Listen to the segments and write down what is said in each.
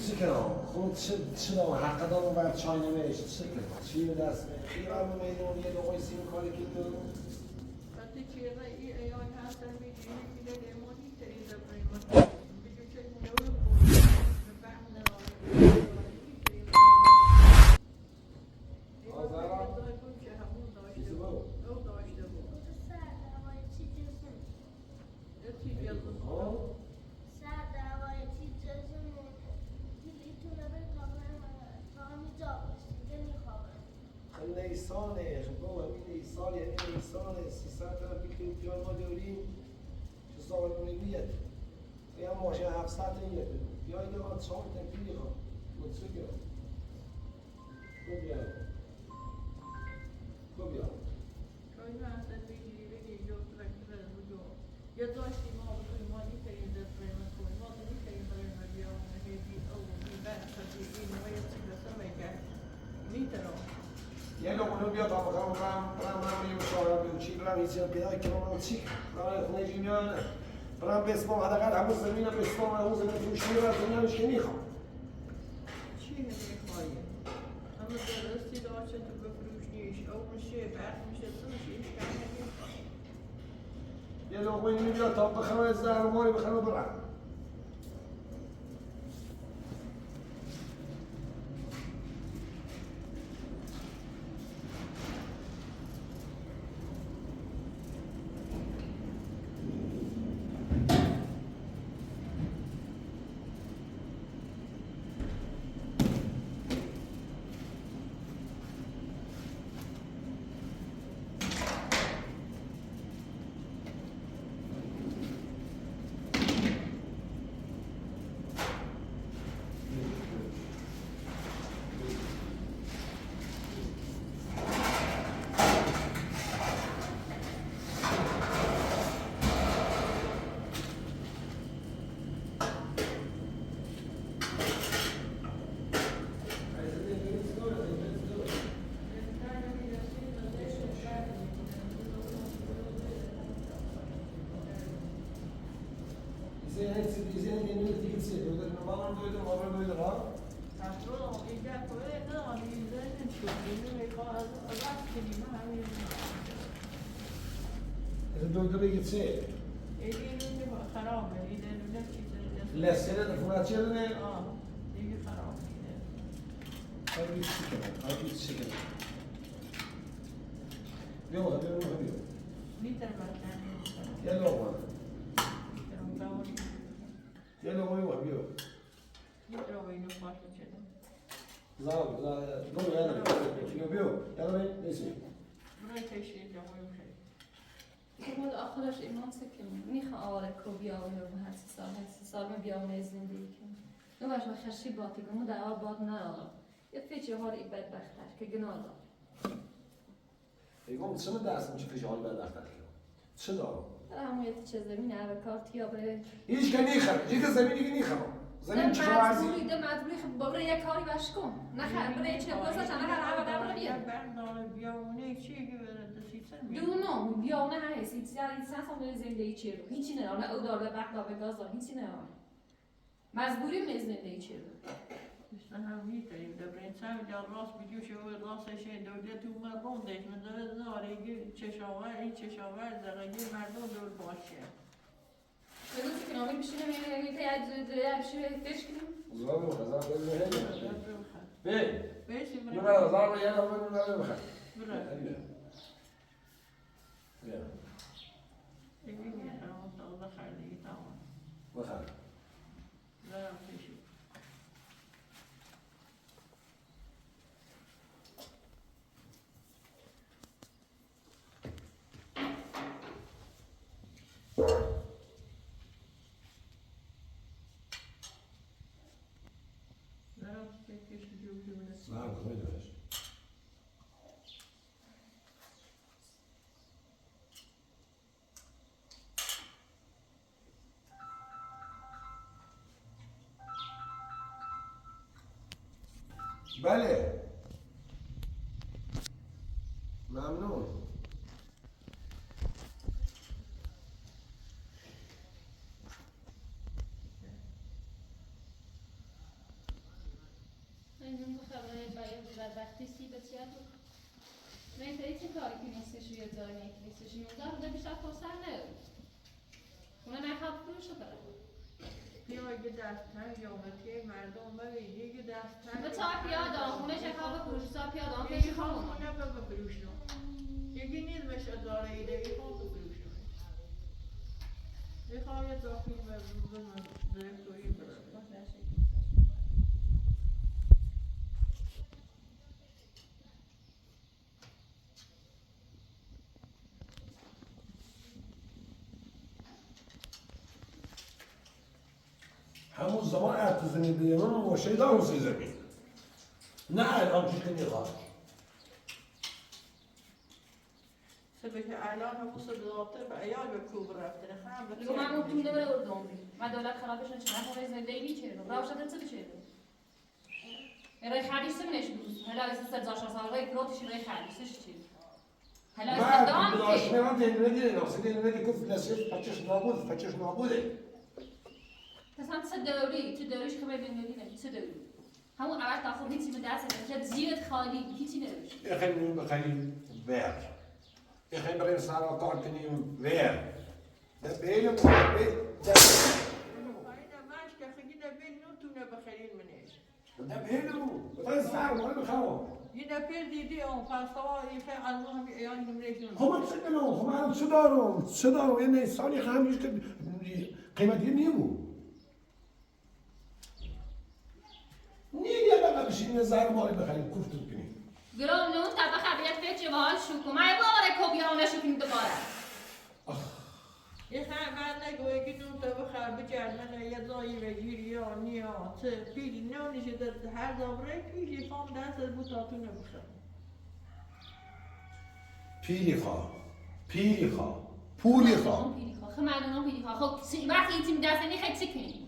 چی کنم؟ خود چه دارم؟ حق دارم بر چای نمیشت چه کنم؟ چی به دست می؟ خیرم میدون یه دوقای سیم کاری که تو؟ وقتی چیه ای ایان هستن میگیری میده لیمونی تریزه پریمون بگو چه نیورو بود به فهم نرانه آزارم؟ که همون داشته بود او داشته بود یه چی جلد سر دوای چی جزمون دیلیتونه به تاهمی جا باشید نمیخوابم نیسانه خب همین نیسان یعنی نیسانه 300 طرف بیکنیم جان ما داریم چه سال میگوید یه ماشین 700 این یده یا اینه من چهار تنپیلی خواه مطرق یا خوب یا خوب یا چای هستن میگیری بگی جو ترکی بره بجو یه داشتی ما بکنی ما این تریزه پریمون کنی ما این تریزه پریمون بیام هیدی او بیبن کسی این و یه چی بسه میگه میترم یه لغنو بیا تا بخوام برم یه مشاوره بیو چی برم هیچی هم پیدا کنم برم چی برم خونه جیمیان برم بسپام حداقل همون زمین رو بسپام همون زمین توش میرم دنیامش که میخوام چی نمیخوایی؟ اما درستی داشته تو بفروشیش او میشه برد میشه سوشیش کم نمیخوایی یه لغمه بیا تا بخوام از زهرماری بخوام برم Dizendo que não tem que ser, eu não vou não lá. اصلا اینجا کوه نه میزنه چون میخواد از کنیم همین Ez dove che c'è? این خرابه این چیز L'essere da fondazione دیگه خراب al pizzico. Abbiamo. میتونم E allora? E allora io abbiamo. میتونم اینو خاطر شدم Dove era? Ci abbiamo. E allora sì. برای تشریح جمعی خیلی خود آخرش ایمان سکنی میخوا آره کو بیاونه و هر سی سال ما بیاونه زندگی کنی نو باش خشی باتی کنم دعوا باد ندارم یه فیچه ها ای بدبختش که گناه دار Ego چه من دستم چه فشاری بدبختم چه دارم؟ همون یه چه زمین به کارتیا به هیچ که نیخرم هیچ زمینی که نیخرم زمین چه ورزی؟ مجبوری خب برای یک کاری باش کن نه برای چه بازا چنه هر عوض برای بیاونه چیه که برای دسیتر میاد دونو بیاونه هست اینسان سامون زندگی چیه رو هیچی نه نه او دار به بخت دار به گاز دار هیچی نه مجبوری می زندگی چیه رو مثل هم میتونیم در برنسان یا راست بیجوشه و راستش دولت تو مردم دیش من داره زاره چشاور این چشاور زرگی مردم دور باشه بگو که کنامی بشینه میگه که بشینه فش کنیم زار رو خزار بزنه بی بیشی من را زار رو یادم من را بخیر برای بیا دیگه میخوام تا بخیر دیگه تمام بخیر برم پیشی Знаю, куда идешь. بله ممنون بدبختی سی بسیار نه تا چه کاری که نیستش روی جای نیستش 19 ده بیشتر فرصت نداری اونا نخواب فروش داره بیا یه دستن یامتی مردم ببین یه دستن به تا پیاده خونه شکاب فروش تا پیاده یکی خونه به فروش نو یکی نیز بشه داره ایده ای خون به فروش نو یه خواه یه داخل به درکتوری برده همون زمان ارتو زمین بیرون موشه دارم سی زمین نه الان چی که میخواد سبه که الان همون صداقتر به ایال به کوب رفته نخواهم به لگو من ممکن ده بره اردوم بی من دولت خرابش نچه نخواه زنده ای چه رو راوش دادن چه بچه رو رای خریش سمنش بود هلا از 13 سال رای پروتش رای خریشش چی هلا از دام باش من دنیا دیدم اصلا دنیا دی گفت لسیف فچش نابوده مثلا چه دوریش که باید دنیا دیدم چه دوری همون اول تا خود هیچی به دست نمیشه زیرت خالی هیچی نداشت بخریم بخریم ور بخریم بریم سرا کار کنیم ور ده بیلم ماش که خیلی نبیل نتونه بخرین منش ده بیلم بخریم سر مال بخرم یه نپیر دیدی اون پاسوا این فعل الان هم ایال نمرش خب چه کنم خب من چه دارم یه نیسانی خمیش که قیمتی نیمو نیه بقیه بشین زر مال بخریم کوفت کنیم گرام نون طبق خبریت فکر جوال شوکو من باره کبی ها نشوکیم دوباره یه خبر نگوی که نون تا بخر بجرمنه یه دایی بگیر یا نیا چه پیلی نونیشه در هر دابره پیلی خام دست از بود تاتونه بخر پیلی خواه پولی خواه خب مردم پیلی خواه خب وقتی این تیم دست نی خیلی چی کنیم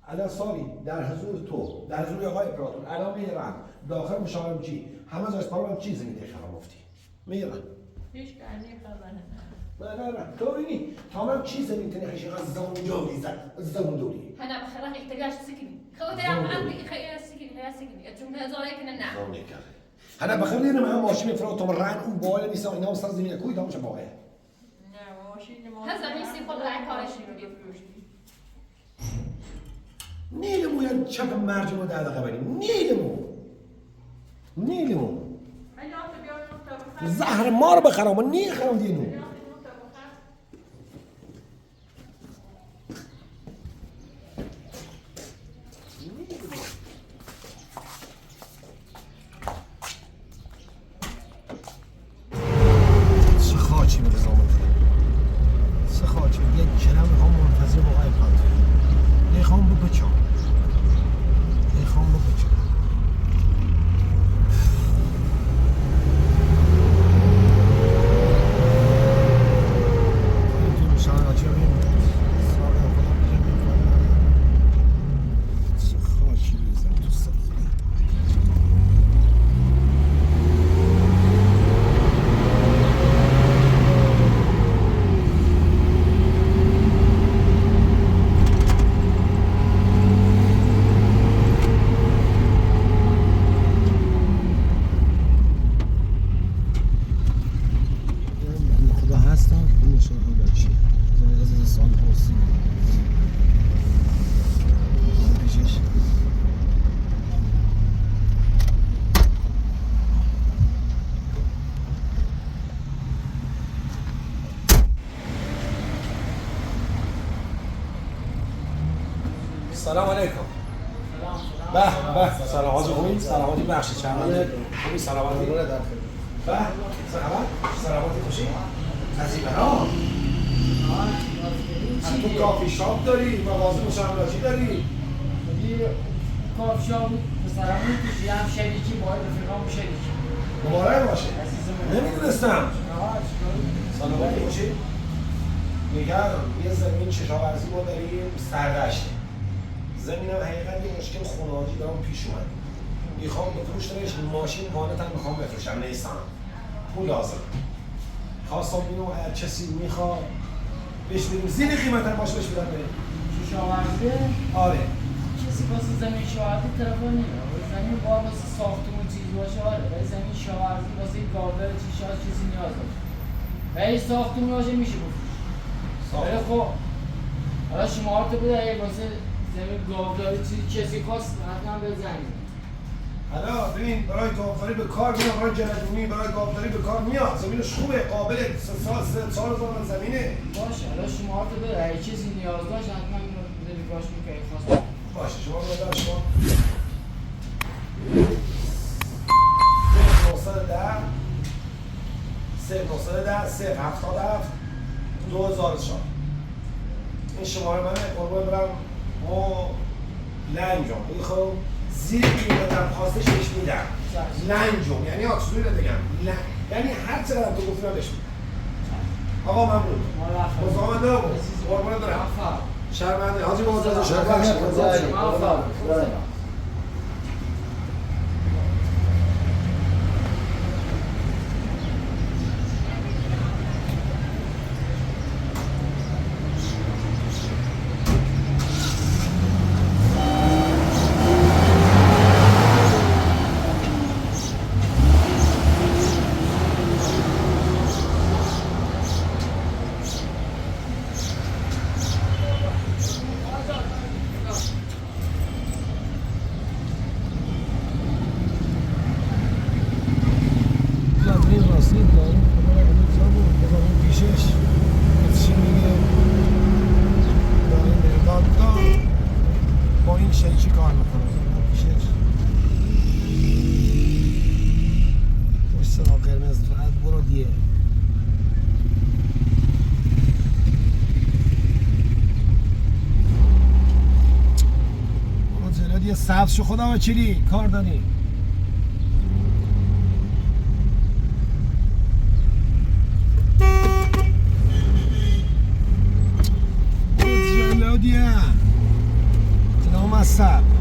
الان سالی در حضور تو در حضور آقای امپراتور الان میرم داخل مشاورم چی همه از پارم چیزی میده خرام مفتی میرم هیچ کنی خبره نه تو اینی تمام چیزی میتونی خیلی از زمان دوری هنا بخيرها احتجاج سكني خوتي عم قلبي خير سكني اتم هزاري كنا نعم انا بخلي انا معاه ماشي في اوتومران و بالا نیست اینا استاد زمین کوی دامش باقی نه ماشین ما هذا ميسي خود رای کارش رو بفروشی نیلمو یا چپ مرج رو در دقیقه بریم نیلمو زهر ما رو بخرم و نیخرم دینو سلام علیکم. به سلامتی خوبی؟ سلامتی بخشی چند خوبی سلامتی؟ به سلامتی خوشی؟ عزیزم ها؟ تو کافی شاپ داری؟ مغازه مشاورتی داری؟ کافی شاپ مثلا می‌کشی هم شریکی باید رفیقام شریکی مبارک باشه. نمیدونستم. سلامتی خوشی؟ میگم یه زمین کشاورزی ما داریم سردشته. زمینم حقیقت یه مشکل خونه‌ای دارم پیش اومد. میخوام بفروشمش ماشین وانتم میخوام بفروشم نیستم. پول لازم. خواستم اینو هر کسی میخواد بهش بدیم زیر قیمت هم باشه بهش بدم بریم. کشاورزی؟ آره. کسی واسه زمین کشاورزی تلفن نمی‌کنه. زمین باید واسه ساختمون چیزی باشه آره ولی زمین کشاورزی واسه گاردار چیزی نیاز داره ولی ساختمون باشه میشه بفروش ولی خب حالا شمارت بده اگه واسه زمین گاوداری چیزی کسی خواست حتما به زنگ حالا ببین برای گاوداری به کار میاد، برای جلدونی برای گاوداری به کار میاد. زمینش خوبه، قابل 3 سال زمینه. باشه حالا شمارت بده اگه چیزی نیاز داشت حتما اینو بده نگاهش میکنه خواست باشه شما بده شما 377 2004 این شماره منه قربان برم و لنجم این خب زیر این درخواستش بهش میدم لنجم یعنی آکسوری رو بگم یعنی هر چقدر تو گفتی من بهش میدم آقا ممنون مزاحمت نبود قربان دارم شرمنده حاجی موضوع شرمنده سبز شو خدا وکیلی کار داری جلودیه سلام عصب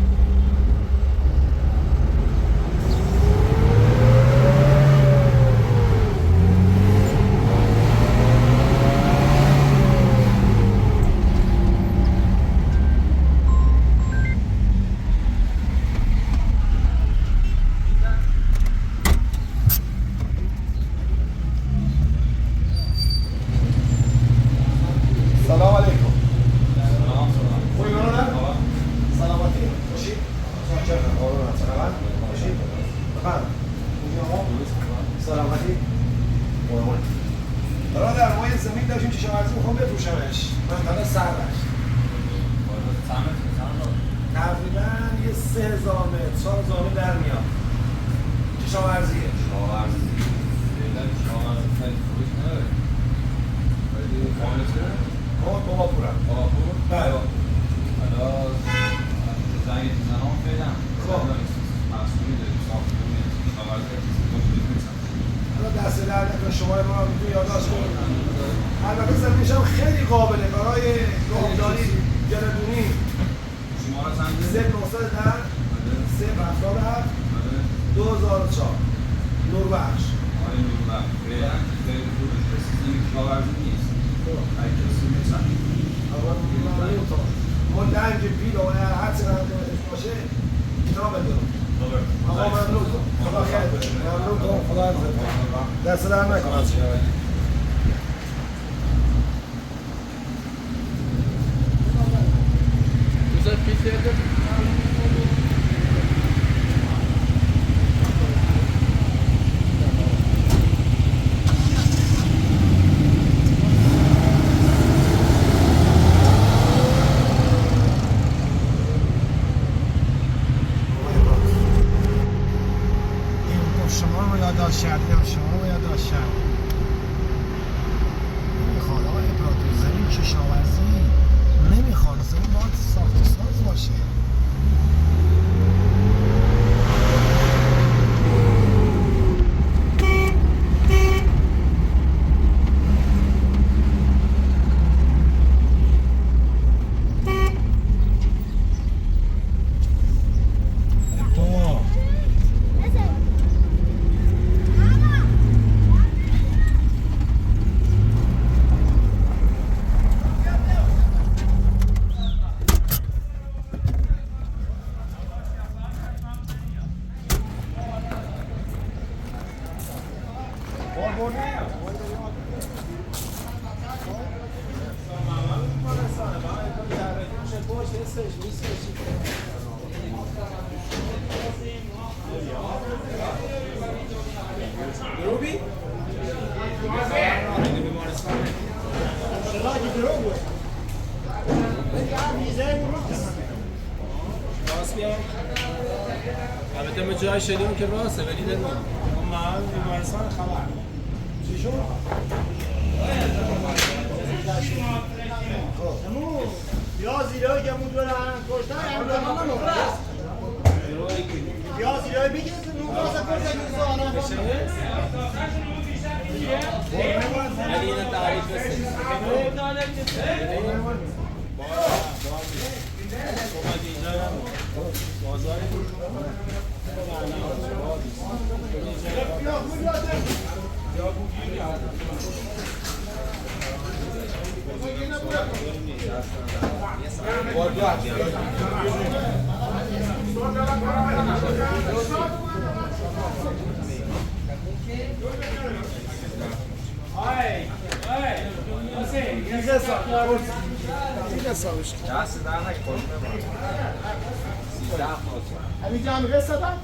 دست در نکنم دروبی؟ راست بیای؟ البته ما جای شدیم که راسته ولی بدون من بیمارستان خبر چی شد؟ یا زیرایی که مون دارن کشتن هم دارن یا زیرایی بگید نون واسه کشتن ولی اینو تعریف بسید بازاری همینجا هم رسیدن؟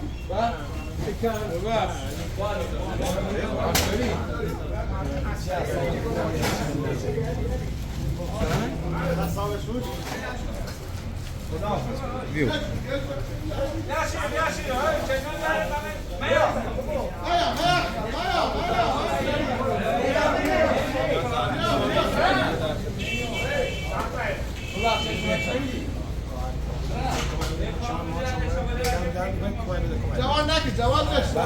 جوان نکی جوان نشد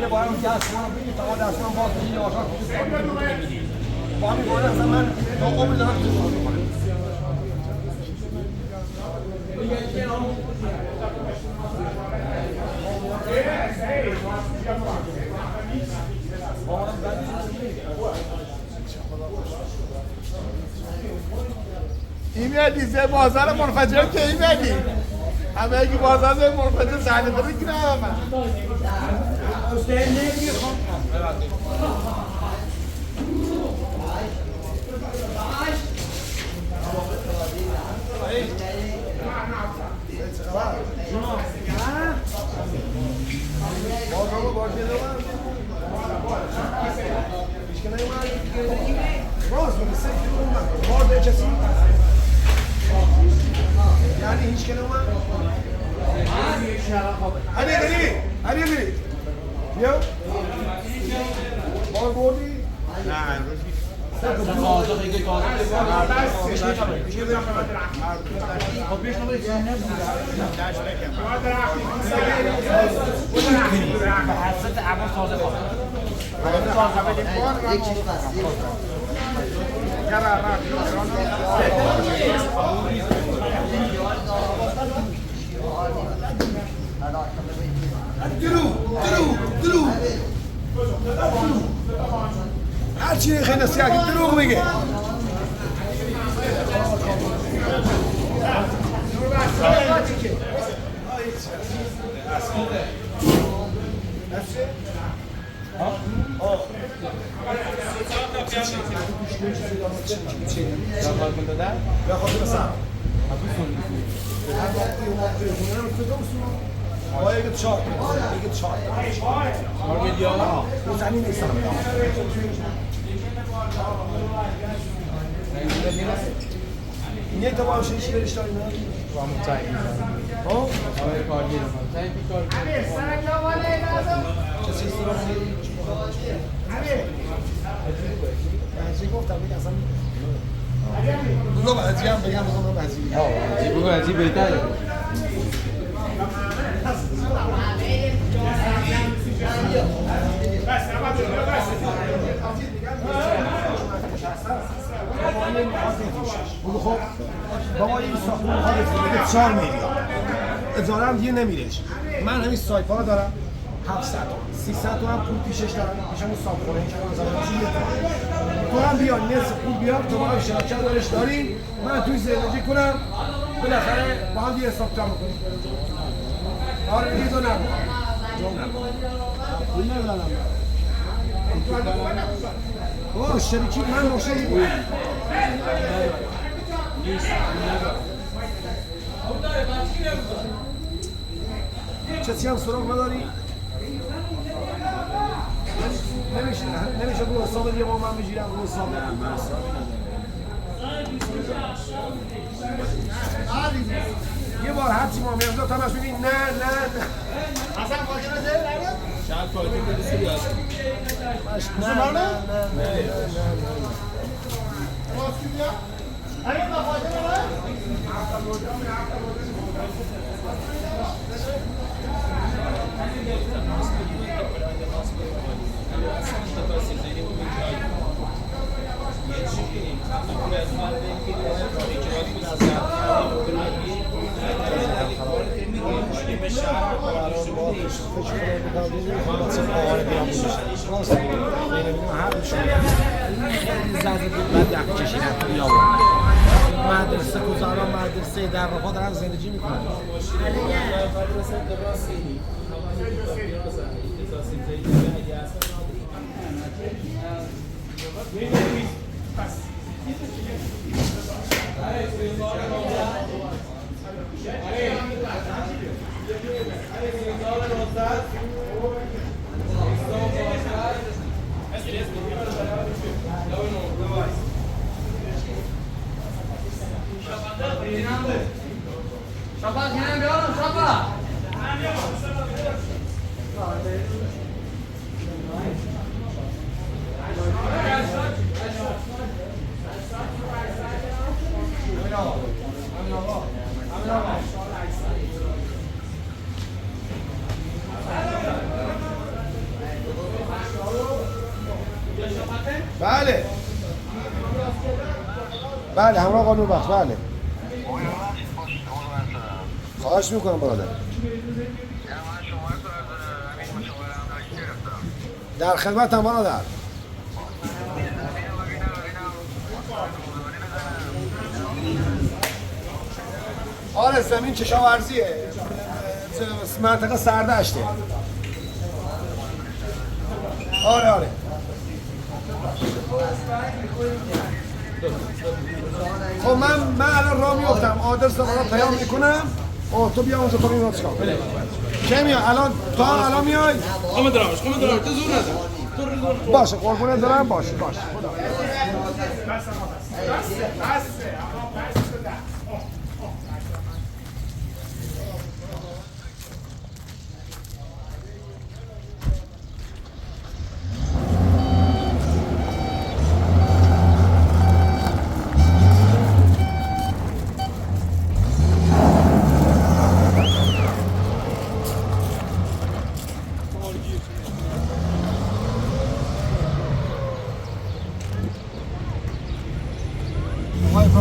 یه بارم دستمان بگید تا دستمان باز بگید آشان کنید با همین باره اصلا من تا قبل دارم تشکر میکنم ایمیدی زی بازار منفجر که ایمیدی همه اگه بازار زی منفجر زنده داره که نه همه یعنی هیچ کنه اومد؟ علی بری بیا بار بردی؟ نه امروز درو هرچی خیلی نصیحت دروغ میگه یک تا باشه چی برش داری نه؟ با همون تایی میزنم ها؟ آره کارگیر رو تایی پی کارگیر چه چیز رو گفتم بگم اصلا بگو بعضی هم بگم بگم بعضی بگو بعضی بهتره بگو خب بابا این ساختمون میخواد 4 میلیارد اجاره هم دیگه نمیرش من همین سایپا رو دارم 700 300 تومن پول پیشش دارم پیشم اون صابخونه این که مثلا چیه تو هم بیا نصف پول بیا تو با هم شراکت دارش داریم من توی زندگی کنم بالاخره با هم دیگه حساب جمع کنیم آره دیگه تو نبود پول ندارم بابا شریکی من مشتری بود چه هم سراغ نداری؟ نمیشه رو حساب یه ما من بگیرم رو حساب یه بار هرچی ما میرم دو تا همش میگی نه حسن خواهی نده؟ شاید کارگیر بده سری هست نه مدرسه گذاران مدرسه در واقع دارن زندگی میکنن Siapa sini biar siapa? بله همراه قانون بخش بله خواهش میکنم برادر در خدمتم برادر آره زمین کشاورزیه منطقه سردشته آره خب من الان راه میافتم آدرس رو پیام میکنم تو بیا اونجا تو میاد چیکار کی میاد الان تو الان میای خب درامش تو زور نزن باشه قربونت دارم باشه خدا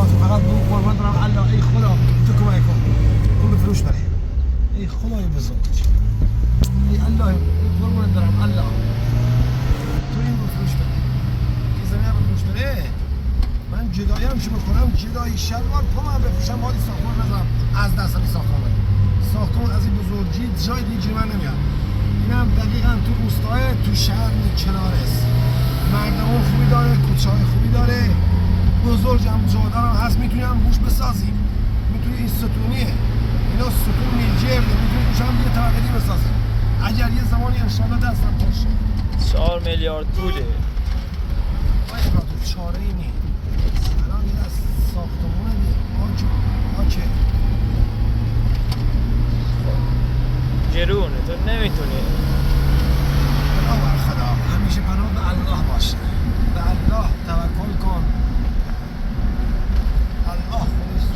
فقط دو قربان دارم الله ای خدا تو کمک کن پول فروش بره ای خدای بزرگ ای الله قربان دارم الله تو این فروش بره که زمین فروش بره من جدایم شو بکنم جدایی شلوار پام بفروشم مالی ساختمان نذارم از دست این ساختمان از این بزرگی جای دیگه من نمیاد اینم دقیقاً تو روستای تو شهر کنار است مردم خوبی داره کوچه‌های خوبی داره بزرگم جاده هم هست میتونیم روش بسازیم میتونی این ستونیه اینا ستون میلجر میتونی روش هم یه تغییری بسازیم اگر یه زمانی انشالله دستم باشه 4 میلیارد پوله آیا تو چاره ای نی الان این از ساختمونه دیگه اوکی. گرونه تو نمیتونی. بنابر خدا همیشه پناه به الله باشه. به الله توکل کن. الله خودش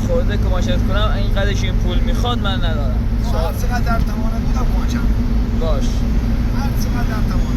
خورده کماشت کنم اینقدرش این پول میخواد من ندارم. هر چقدر در توانه بودم کمکم باش. هر چقدر در توانه.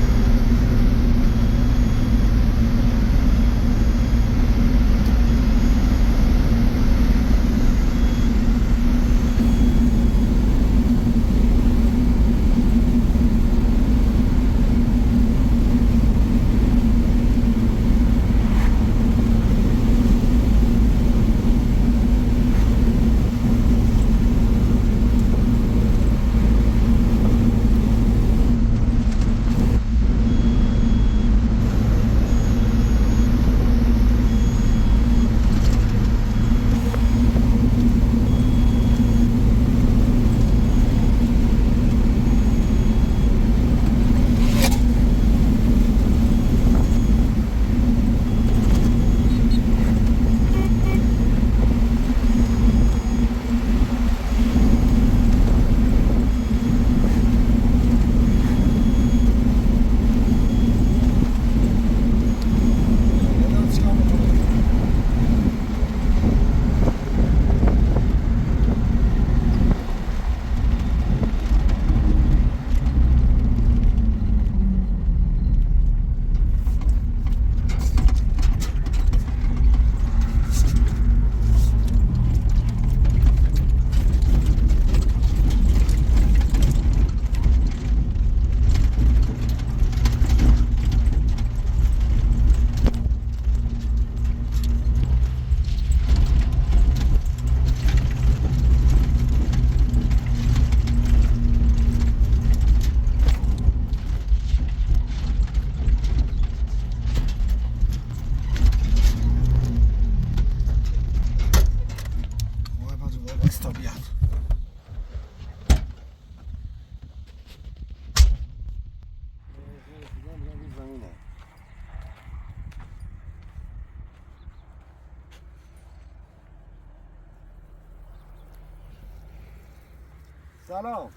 سلام.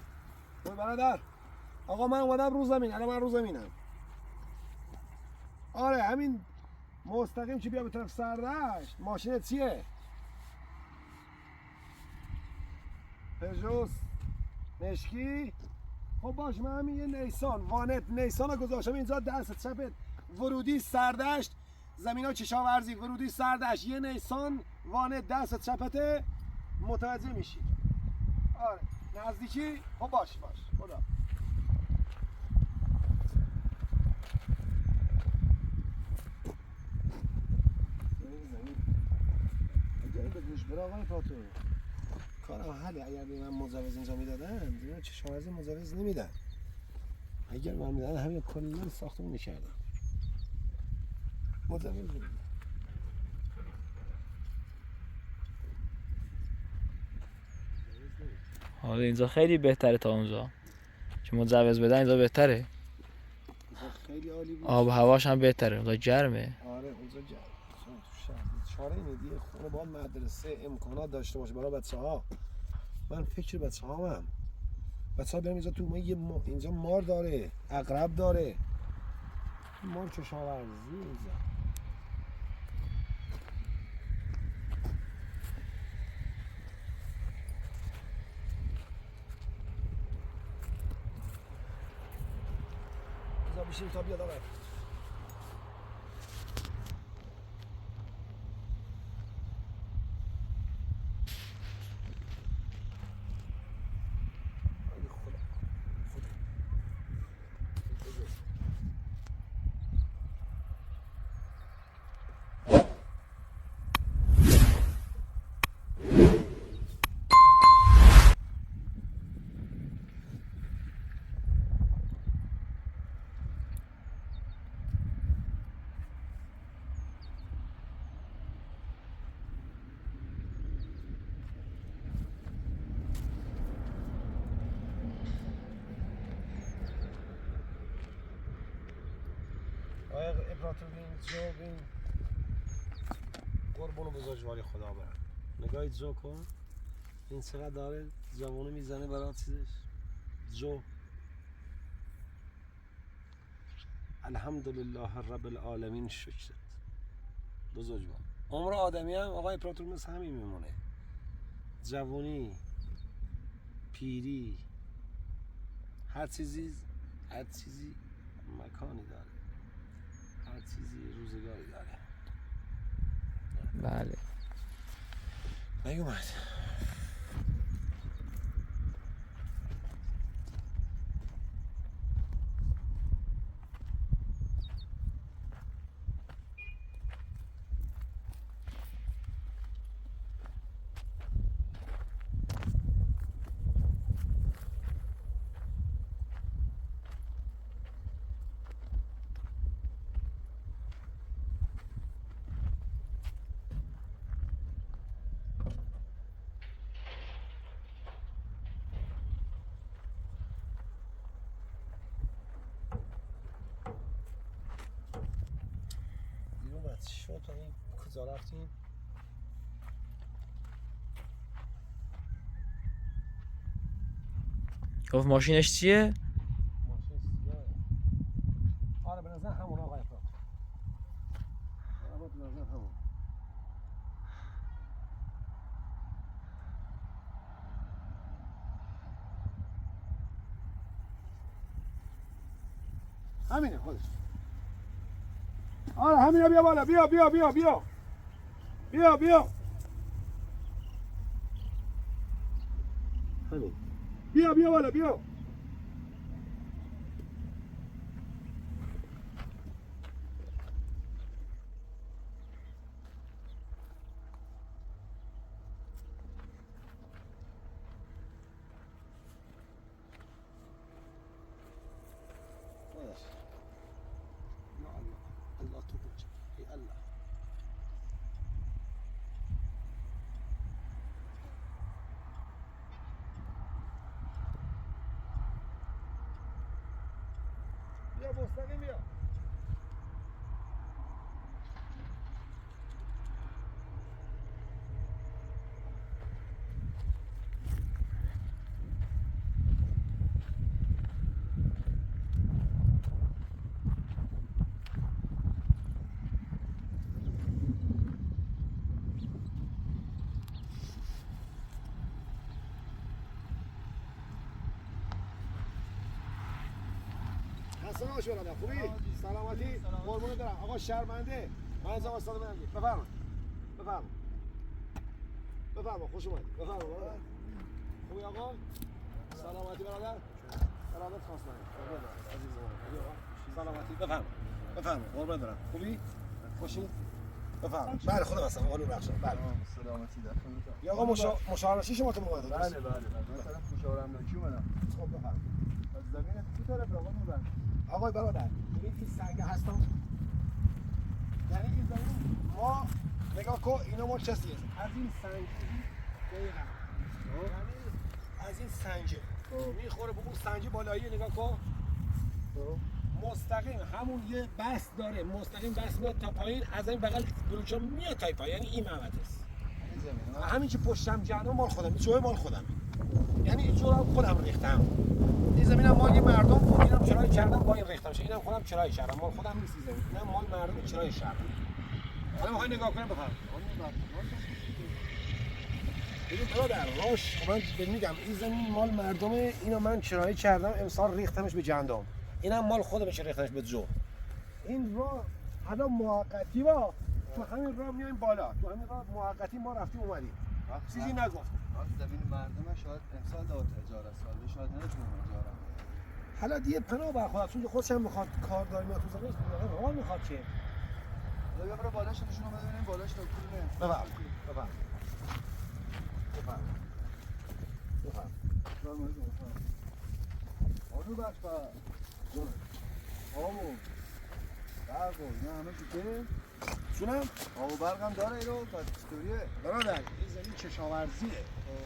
خوبی برادر؟ آقا من اومدم رو زمین. الان من رو زمینم. آره همین مستقیم که بیا به طرف سردشت. ماشینت چیه؟ پژوس مشکی. خب باش من همین یه نیسان وانت نیسان رو گذاشتم اینجا دست چپت ورودی سردشت زمینا کشاورزی ورودی سردشت یه نیسان وانت دست چپت متوجه میشی. آره نزدیکی. خب باش خدا. گوش برو آقای پاتو، کارم حله. اگر به من مجوز اینجا میدادن دیگه کشاورزی مجوز نمیدن. اگر من میدادن همین کلا ساختمون میکردم. مجوز نمیدن. حالا اینجا خیلی بهتره تا اونجا، چون مجوز بدن اینجا بهتره. اینجا خیلی عالی بود. آب و هواش هم بهتره، اونجا گرمه. آره اونجا چاره میدی خونه باید مدرسه امکانات داشته باشه برای بچه‌ها. من فکر بچه‌هامم. بچه‌ها بریم اینجا تو اینجا مار داره، عقرب داره. مار کشاورزی اینجا. بذار بشیم تا بیاد آقا. آقای امپراتور بین قربونو بزرگواری خدا برم. نگاه جو کن، این چقدر داره جوانو میزنه برای چیزش. جو الحمدلله رب العالمین شکرت بزرگوار. عمر آدمی هم آقای امپراتور مثل همین میمونه. جوانی، پیری، هر چیزی مکانی داره، هر چیزی روزگاری داره. بله. نیومد. شد تا این کجا رفتیم؟ گفت ماشینش چیه؟ ماشین سیاهه. آره به نظر همون آقای افراد. به نظر همون. همینه خودش. آره همینه. بیا بالا. بیا بیا بیا بیا بیا بیا همین. بیا بیا بالا بیا. الله تو بچه ای الله. بیا مستقیم بیا. حسنا باش برادر. خوبی؟ سلامتی؟ قربونت برم. آقا شرمنده. من از آقا سلام میگم. بفرما. بفرما. بفرما خوش اومدید. بفرما برادر. خوبی آقا؟ سلامتی برادر. برادر خواستم. عزیز من. سلامتی. بفرما. بفرما. قربونت برم. خوبی؟ خوشی؟ بفرمایید. بله خدا هستم آقا نور بخشم. بله. سلامتی در. یا آقا مشاورشی شما تو اومده. بله. من طرف مشاور املاکی اومدم. خب بفرمایید. از زمین تو طرف آقا نور. آقای برادر ببین این سنگ هستم. یعنی این زمین ما نگاه کن اینا ما چه چیزی از این سنگ دقیقاً یعنی از این سنگ میخوره به اون سنگ بالایی نگاه کن مستقیم همون یه بس داره مستقیم بس میاد تا پایین از این بغل بلوچا میاد تا پایین یعنی این محوطه است همین که پشتم جهنم مال خودم جوه مال خودم یعنی این جوه خودم ریختم این زمینم مال یه مردم بود اینم چرای کردم با این ریختم شه اینم خودم چرای کردم مال خودم نیست این زمین اینم مال مردم چرای کردم حالا میخوای نگاه کنم بفهم ببین برادر راش من میگم این زمین مال مردمه اینو من چرای کردم امسال ریختمش به جندام اینم مال خودم چه ریختمش به جو این راه حالا موقتی با تو همین راه میایم بالا تو همین راه موقتی ما رفتیم اومدیم چیزی نگفت زمین مردم شاید امسال داد اجاره ساله شاید نتونه اجاره حالا دیگه پناه برخواد چون خودش هم میخواد کار داره میاد تو زمین راه میخواد که یا برو بالاش نشون اومده ببینیم بالاش تا کونه بفرم آنو بخش با آمو برق و اینا همه چیزه چونم؟ آب و برق هم داره ایرو پس چطوریه؟ برادر این زمین کشاورزیه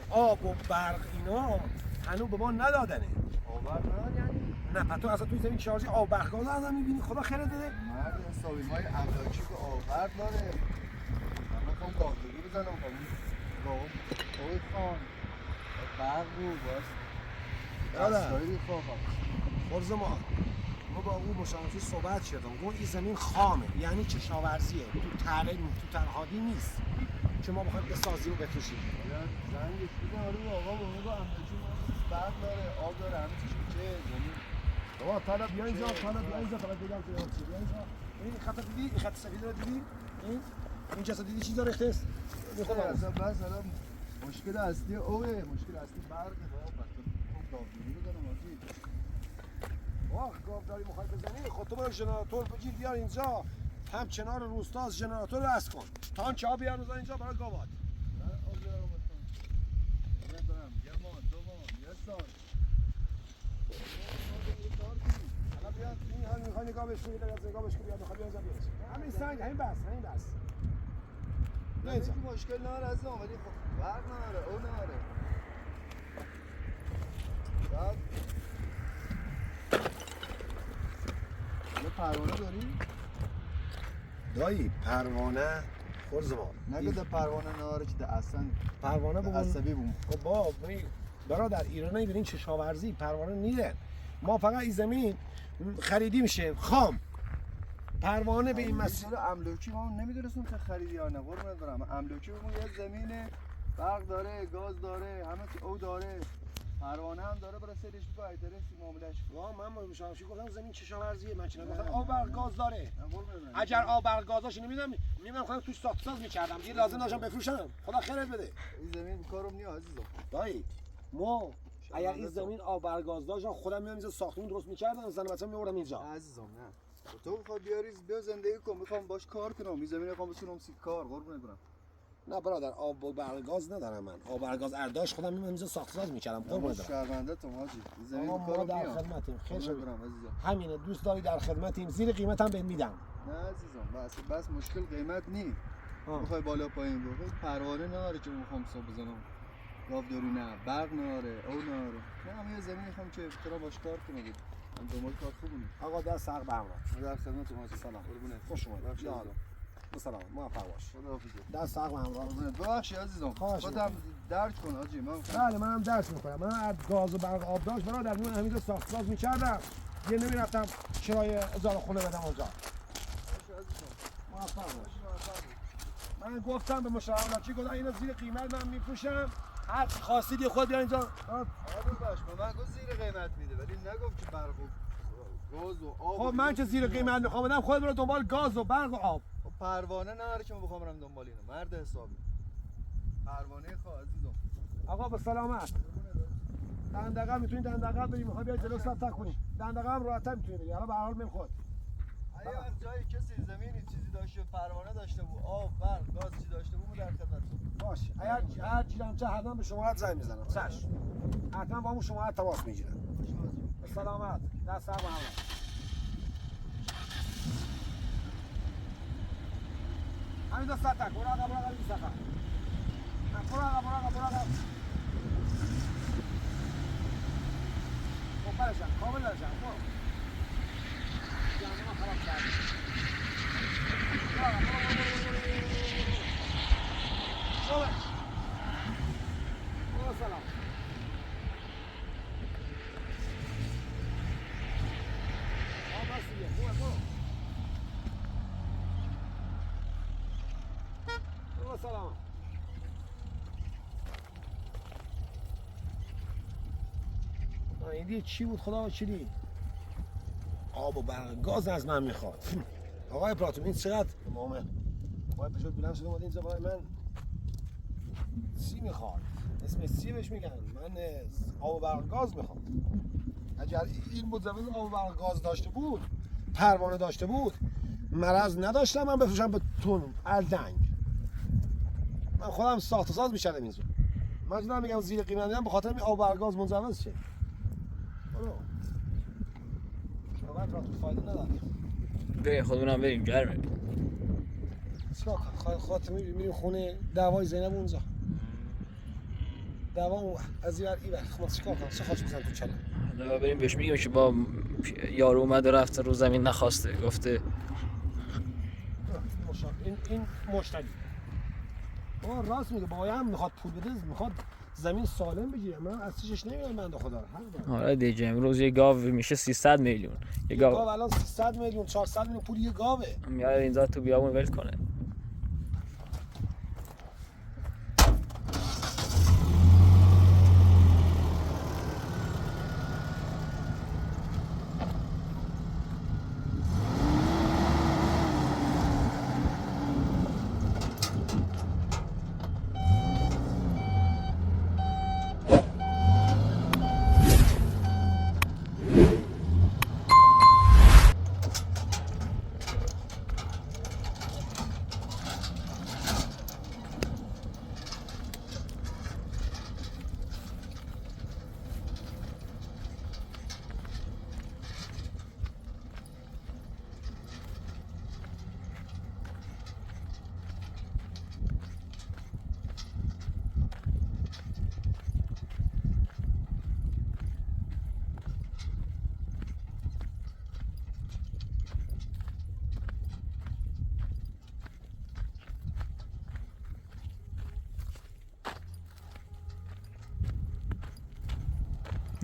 آب و برق اینا هنوز به ما ندادنه آب و برق نداره یعنی؟ نه پتو اصلا توی زمین کشاورزی آب و برق گاز هم میبینی خدا خیرت بده مرد حسابی های املاکی که آب و برق داره من میخوام گاهدگی بزنم آقای خان برق بود باز دستایی خواهم خرز ما با اون مشاورشی صحبت شدم اون این زمین خامه یعنی کشاورزیه تو ترهادی نیست که ما بخوایم بسازیم و بکشیم زنگش بودن آره آقا با املاکی برق داره آب داره همه چیز چه زمین بابا طالب بیا اینجا فقط بگم که بیا اینجا این خط دیدی این خط سفید رو دیدی این جسد دیدی چیزا ریخته است میخوام اصلا بس الان مشکل اصلی اوه مشکل اصلی برقه بابا خب گاوداری رو دارم آجی واه گاوداری میخوای بزنی خب تو برو ژنراتور بگیر بیار اینجا هم کنار روستا از ژنراتور رو اس کن تانک آب بیار بزن اینجا برای گاوات آب بیارم دارم یه ماه دو ماه یه سال حالا بیاد این میخوای نگاه بهش کنی نگاه بهش کنی میخوای بیاد همین سنگ همین بس نه اینجا مشکل نداره از ولی خب برق نداره او نداره بعد یه پروانه داری؟ دایی پروانه خرز ما نگه ده پروانه نداره که ده اصلا پروانه ده عصبی بوم خب با برادر ایران نمیبینین کشاورزی پروانه نیره ما فقط این زمین خریدی میشه خام پروانه به این مسئله املاکی ما نمیدونستم که خریدی یا نه قربونت برم املاکی بمون یه زمینه برق داره گاز داره همه چی او داره پروانه هم داره برای سرش بگو ایدرس معاملهش من مشاورشی گفتم زمین کشاورزیه من چنین گفتم آب برق گاز داره اگر آب برق گازاش نمیدونم خودم توش ساخت ساز می‌کردم دیگه لازم داشتم بفروشم خدا خیرت بده این زمین کارم نی عزیزم دایی ما اگر این زمین آب برق گاز داشت خودم میام اینجا ساختمون درست می‌کردم زن بچه‌م می‌آوردم اینجا عزیزم نه تو می‌خوای بیاری بیا زندگی کن می‌خوام باش کار کنم این زمین می‌خوام بسونم سی کار قربونت برم نه برادر آب و برق گاز ندارم من آب برق گاز ارداش خودم میام اینجا ساخت ساز می‌کردم قربونت برم شهرونده تو ماجی زمین ما کارم در نی خدمتیم خیلی برم عزیزم همینه دوست داری در خدمتیم زیر قیمتم بهت میدم نه عزیزم بس مشکل قیمت نی میخوای بالا پایین بخوای پروانه نداره که میخوام حساب بزنم گاوداری نه برق نداره او نداره نه همه یه زمین میخوام که افترا باش کار کنم من دنبال کار خوبونی آقا دست حق برم در خدمت شما سلام قربونت خوش اومد یا سلام موفق باش خداحافظ دست حق برم قربونت ببخشید عزیزم خودم درک کن حاجی من بله منم درک میکنم من از گاز و برق آب داشت برادر من همینجا ساخت ساز میکردم یه نمیرفتم کرایه اجاره خونه بدم اونجا موفق باش من گفتم به مشاورچی گفتم اینو زیر قیمت من میفروشم هر چی خواستید یه خود بیا اینجا آره باش من گفت زیر قیمت میده ولی نگفت که برق و گاز و آب خب من که زیر قیمت میخوام بدم خود برو دنبال گاز و برق و آب خب پروانه نداره که من بخوام برم دنبال اینو مرد حسابی پروانه خواه عزیزم آقا به سلامت دندقه میتونید دندقه بریم میخوای بیا جلو سر تک کنیم دندقه هم راحت‌تر میتونی بری حالا به هر حال من خود اگر جای کسی زمینی چیزی داشته پروانه داشته بود آب برق گاز چی داشته بود در خدمت باش اگر هر چیزم چه حتما به شمارت زنگ میزنم چشم حتما با اون شمارت تماس میگیرم به سلامت دست سر با هم همین دو ستک براغب این سفر براغب خب برشم کامل برشم برو جانم خراب کرد برو سلام برو سلام این دیگه چی بود خدا چی آب و برق گاز از من میخواد آقای پلاتون این چقدر مامه آقای پشت بلند شده اومده اینجا برای من چی میخواد اسم چی بهش میگن من آب و برق گاز میخوام اگر این مزوج آب و برق گاز داشته بود پروانه داشته بود مرض نداشتم من بفروشم به تون الدنگ من خودم ساخت و ساز میشدم اینجا من دارم میگم زیر قیمت میدم به خاطر این آب و برق گاز مزوج شه برو آقای پلاتون فایده نداره بریم خودمونم بریم گرمه چیکار کنم خاطر میریم خونه دعوای زینب اونجا دعوا از این ور خب چیکار کنم چه خاطر بزنم تو چله حالا بریم بهش میگیم که با یارو اومد و رفته رو زمین نخواسته گفته این مشتری راست میگه باید میخواد پول بده میخواد زمین سالم بگیره من از چیزش نمیدونم بنده خدا آره دیگه امروز یه گاو میشه 300 میلیون یه گاو الان 300 میلیون 400 میلیون پول یه گاوه میاد اینجا تو بیابون ول کنه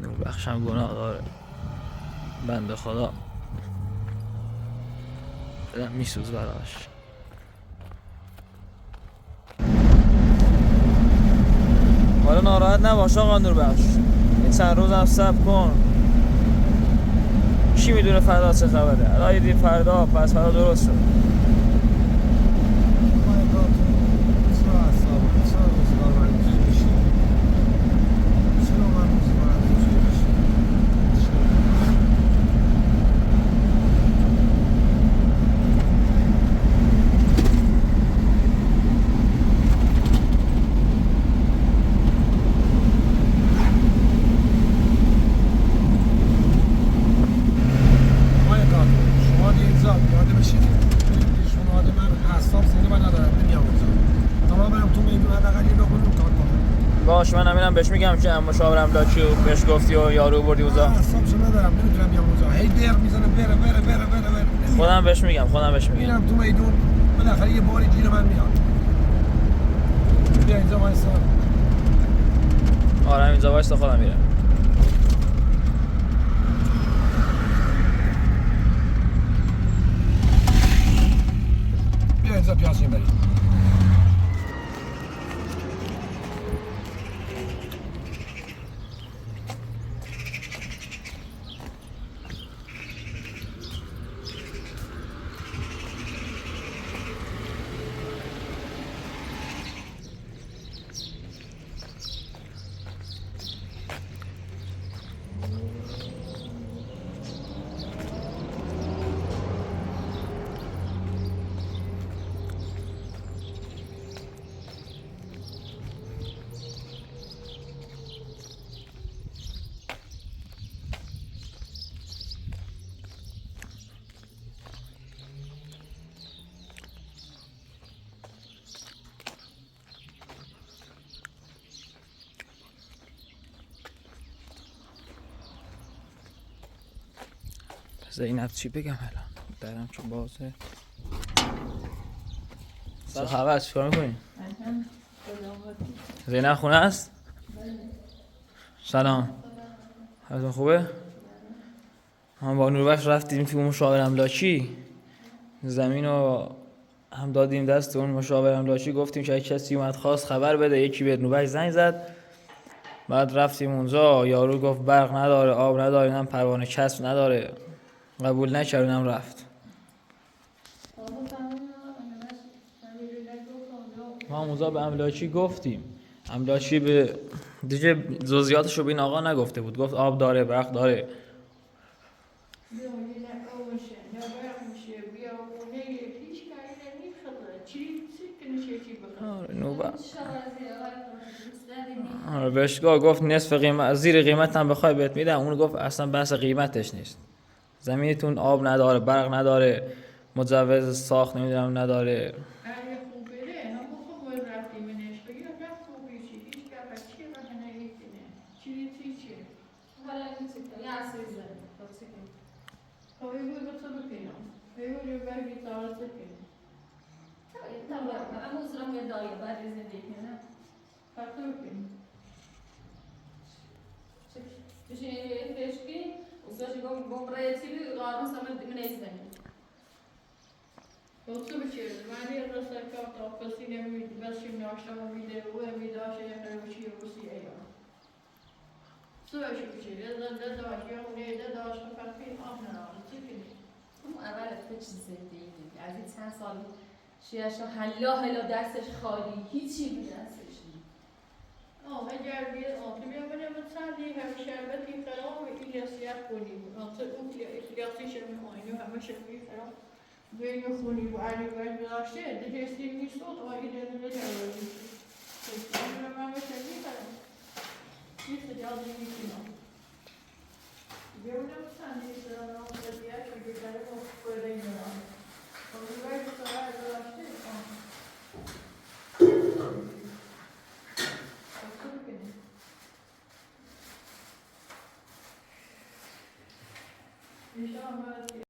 نوربخشم گناه داره بنده خدا دلم میسوز براش حالا ناراحت نباش آقا نوربخش این چند روزم صبر کن کی میدونه فردا چه خبره الان دیدی فردا پس فردا درست شد باش من همینم بهش میگم که مشاورم لاکی و بهش گفتی و یارو بردی اوزا اصابشو ندارم نمیتونم بیام اونجا هی در میزنه بره خودم بهش میگم میرم تو میدون بالاخره یه باری گیر من میاد بیا اینجا وایسا آره اینجا وایسا خودم میرم بیا اینجا پیاسیم بریم زینب چی بگم الان درم چون بازه چه خبر چیکار میکنی؟ زینب خونه است؟ سلام حالتون خوبه؟ ما با نوربخش رفتیم توی مشاور املاکی زمین رو هم دادیم دست اون مشاور املاکی گفتیم که کسی اومد خواست خبر بده یکی به نوربخش زنگ زد بعد رفتیم اونجا یارو گفت برق نداره آب نداره هم پروانه کسب نداره قبول نکرد اونم رفت ما اونجا به املاکی گفتیم املاکی به دیگه جزئیاتش رو به این آقا نگفته بود گفت آب داره برق داره آره بهش گفت نصف قیمت زیر قیمت هم بخوای بهت میدم اون گفت اصلا بحث قیمتش نیست زمینتون آب نداره برق نداره مجوز ساخت نمیدونم نداره شیعشا هلا دستش خالی هیچی به دستش نیست اگر بیاد آقای ببینه مثلا همه شربتی خراب و ایلیاسیت کنیم اون ایلیاسیش آینه همه شربتی خراب بین خونی و علی باید داشته دیگه سیر نیست و آینه نجوازی کنیم همه شربتی خراب نیست جازی میکنم ببینم مثلا نیست دارم وضعیت و گذاره و خورده این دارم باید سرعه داشته İnşallah.